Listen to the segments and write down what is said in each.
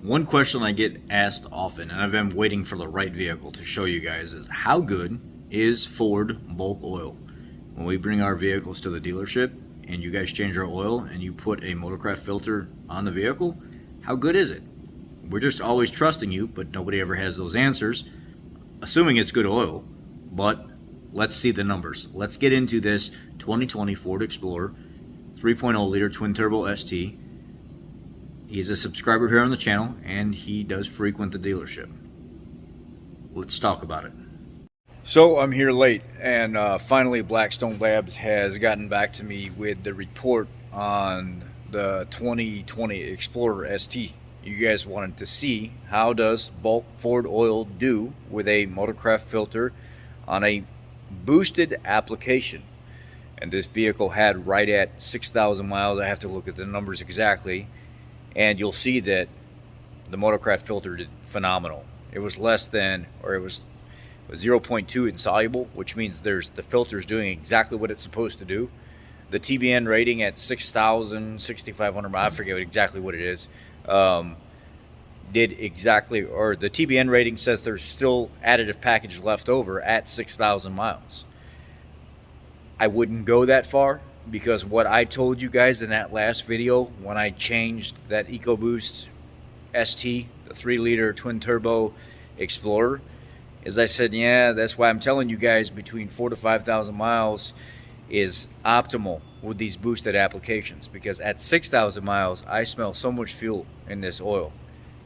One question I get asked often, and I've been waiting for the right vehicle to show you guys, is how good is Ford bulk oil? When we bring our vehicles to the dealership and you guys change our oil and you put a motorcraft filter on the vehicle, how good is it? We're just always trusting you, but nobody ever has those answers, assuming it's good oil. But let's see the numbers. Let's get into this 2020 Ford Explorer 3.0 liter twin turbo ST. He's a subscriber here on the channel, and he does frequent the dealership. Let's talk about it. So I'm here late, and finally Blackstone Labs has gotten back to me with the report on the 2020 Explorer ST. You guys wanted to see how does bulk Ford oil do with a motorcraft filter on a boosted application. And this vehicle had right at 6,000 miles. I have to look at the numbers exactly. And you'll see that the motorcraft filter did phenomenal. It was less than, or it was 0.2 insoluble, which means the filter's doing exactly what it's supposed to do. The TBN rating at 6,000, 6,500 miles, I forget exactly what it is, did exactly, or the TBN rating says there's still additive package left over at 6,000 miles. I wouldn't go that far, because what I told you guys in that last video when I changed that EcoBoost ST, the 3-liter twin turbo Explorer, is I said, yeah, that's why I'm telling you guys between 4,000 to 5,000 miles is optimal with these boosted applications, because at 6,000 miles I smell so much fuel in this oil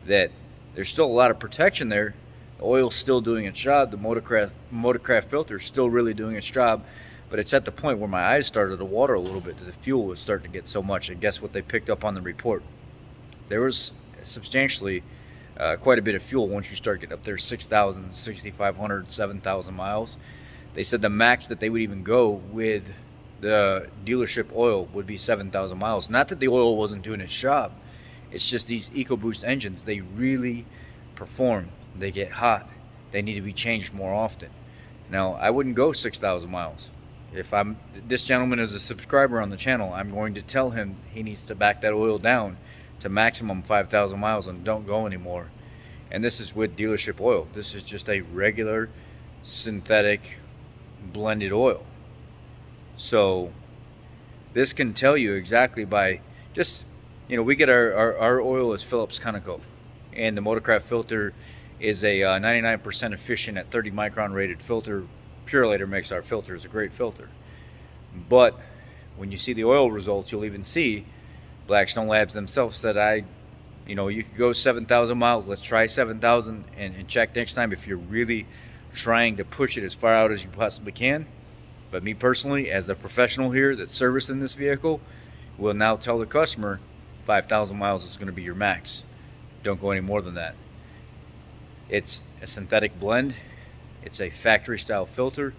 that there's still a lot of protection there. The oil's still doing its job, the motorcraft filter is still really doing its job. But it's at the point where my eyes started to water a little bit, that the fuel was starting to get so much. And guess what they picked up on the report? There was substantially quite a bit of fuel once you start getting up there 6,000, 6,500, 7,000 miles. They said the max that they would even go with the dealership oil would be 7,000 miles. Not that the oil wasn't doing its job. It's just these EcoBoost engines, they really perform. They get hot. They need to be changed more often. Now, I wouldn't go 6,000 miles. If this gentleman is a subscriber on the channel, I'm going to tell him he needs to back that oil down to maximum 5,000 miles and don't go anymore. And this is with dealership oil. This is just a regular synthetic blended oil. So this can tell you exactly by just, you know, we get our oil as Phillips Conoco, and the motorcraft filter is a 99% efficient at 30 micron rated filter. Purelator makes our filter. It's a great filter. But when you see the oil results, you'll even see Blackstone Labs themselves said, you could go 7,000 miles. Let's try 7,000 and check next time if you're really trying to push it as far out as you possibly can. But me personally, as the professional here that's servicing this vehicle, will now tell the customer 5,000 miles is going to be your max. Don't go any more than that. It's a synthetic blend. It's a factory style filter.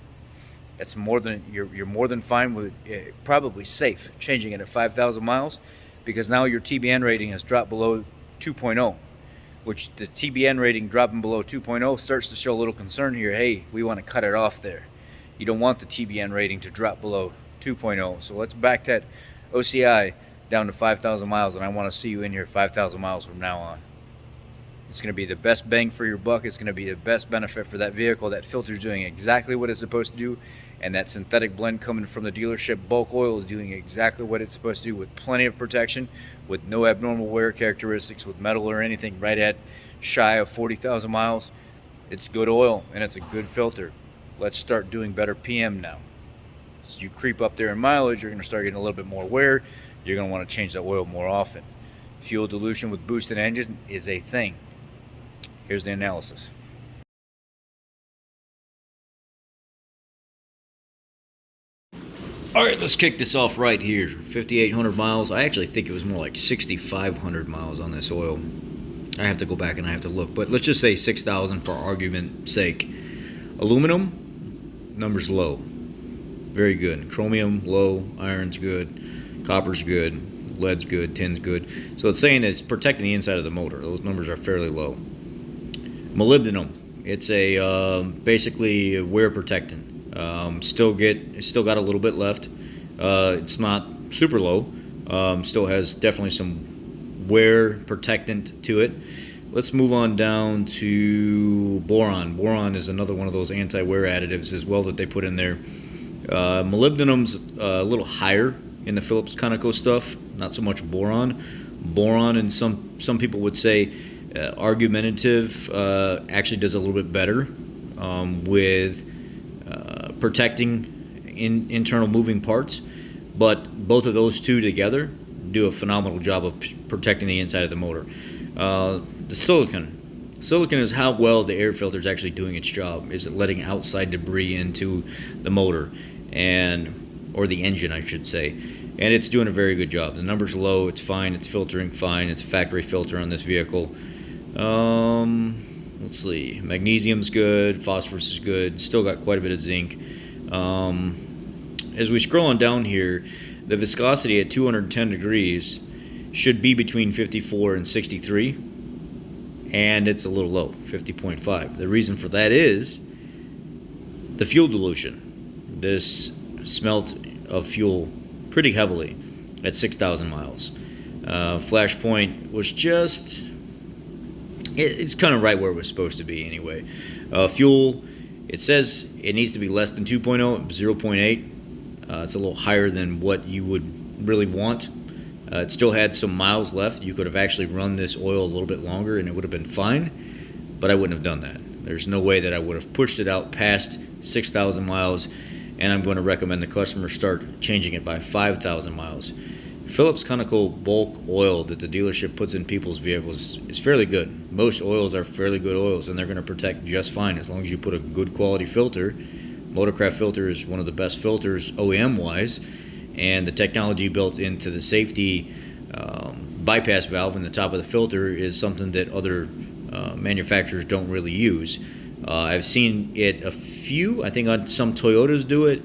It's more than you're more than fine with it, probably safe changing it at 5,000 miles, because now your TBN rating has dropped below 2.0, which the TBN rating dropping below 2.0 starts to show a little concern here. Hey, we want to cut it off there. You don't want the TBN rating to drop below 2.0. So let's back that OCI down to 5,000 miles, and I want to see you in here 5,000 miles from now on. It's going to be the best bang for your buck. It's going to be the best benefit for that vehicle. That filter is doing exactly what it's supposed to do, and that synthetic blend coming from the dealership bulk oil is doing exactly what it's supposed to do, with plenty of protection, with no abnormal wear characteristics with metal or anything, right at shy of 40,000 miles. It's good oil, and it's a good filter. Let's start doing better PM now. As you creep up there in mileage, you're going to start getting a little bit more wear. You're going to want to change that oil more often. Fuel dilution with boosted engine is a thing. Here's the analysis. All right, let's kick this off right here. 5,800 miles. I actually think it was more like 6,500 miles on this oil. I have to go back and I have to look, but let's just say 6,000 for argument's sake. Aluminum, numbers low. Very good. Chromium, low. Iron's good. Copper's good. Lead's good. Tin's good. So it's saying it's protecting the inside of the motor. Those numbers are fairly low. Molybdenum, it's a basically a wear protectant. Still got a little bit left. It's not super low. Still has definitely some wear protectant to it. Let's move on down to boron. Boron is another one of those anti-wear additives as well that they put in there. Molybdenum's a little higher in the Phillips Conoco stuff, not so much boron. Boron, and some people would say argumentative, actually does a little bit better with protecting internal moving parts, but both of those two together do a phenomenal job of protecting the inside of the motor. The silicon is how well the air filter is actually doing its job. Is it letting outside debris into the motor or the engine, I should say, and it's doing a very good job. The number's low, it's fine, it's filtering fine, it's a factory filter on this vehicle. Let's see, magnesium's good, phosphorus is good, still got quite a bit of zinc. As we scroll on down here, the viscosity at 210 degrees should be between 54 and 63, and it's a little low, 50.5. The reason for that is the fuel dilution. This smelt of fuel pretty heavily at 6,000 miles. Flash point was just, it's kind of right where it was supposed to be anyway. Fuel, it says it needs to be less than 2.0, 0.8. It's a little higher than what you would really want. It still had some miles left. You could have actually run this oil a little bit longer and it would have been fine, but I wouldn't have done that. There's no way that I would have pushed it out past 6,000 miles, and I'm going to recommend the customer start changing it by 5,000 miles. Phillips Conoco bulk oil that the dealership puts in people's vehicles is fairly good. Most oils are fairly good oils, and they're going to protect just fine as long as you put a good quality filter. Motorcraft filter is one of the best filters OEM-wise, and the technology built into the safety bypass valve in the top of the filter is something that other manufacturers don't really use. I've seen it I think on some Toyotas do it,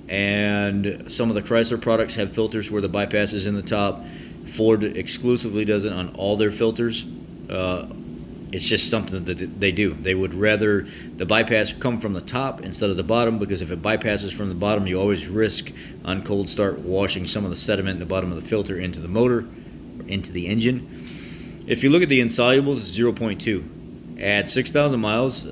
and some of the Chrysler products have filters where the bypass is in the top. Ford exclusively does it on all their filters. It's just something that they do. They would rather the bypass come from the top instead of the bottom, because if it bypasses from the bottom, you always risk on cold start washing some of the sediment in the bottom of the filter into the motor, or into the engine. If you look at the insolubles, it's 0.2. At 6,000 miles,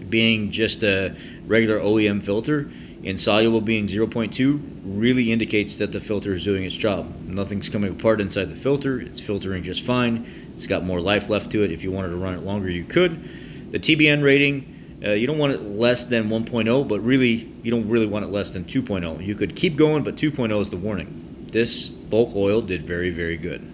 being just a regular OEM filter, insoluble being 0.2 really indicates that the filter is doing its job. Nothing's coming apart inside the filter. It's filtering just fine. It's got more life left to it. If you wanted to run it longer, you could. The TBN rating, you don't want it less than 1.0, but really, you don't really want it less than 2.0. You could keep going, but 2.0 is the warning. This bulk oil did very, very good.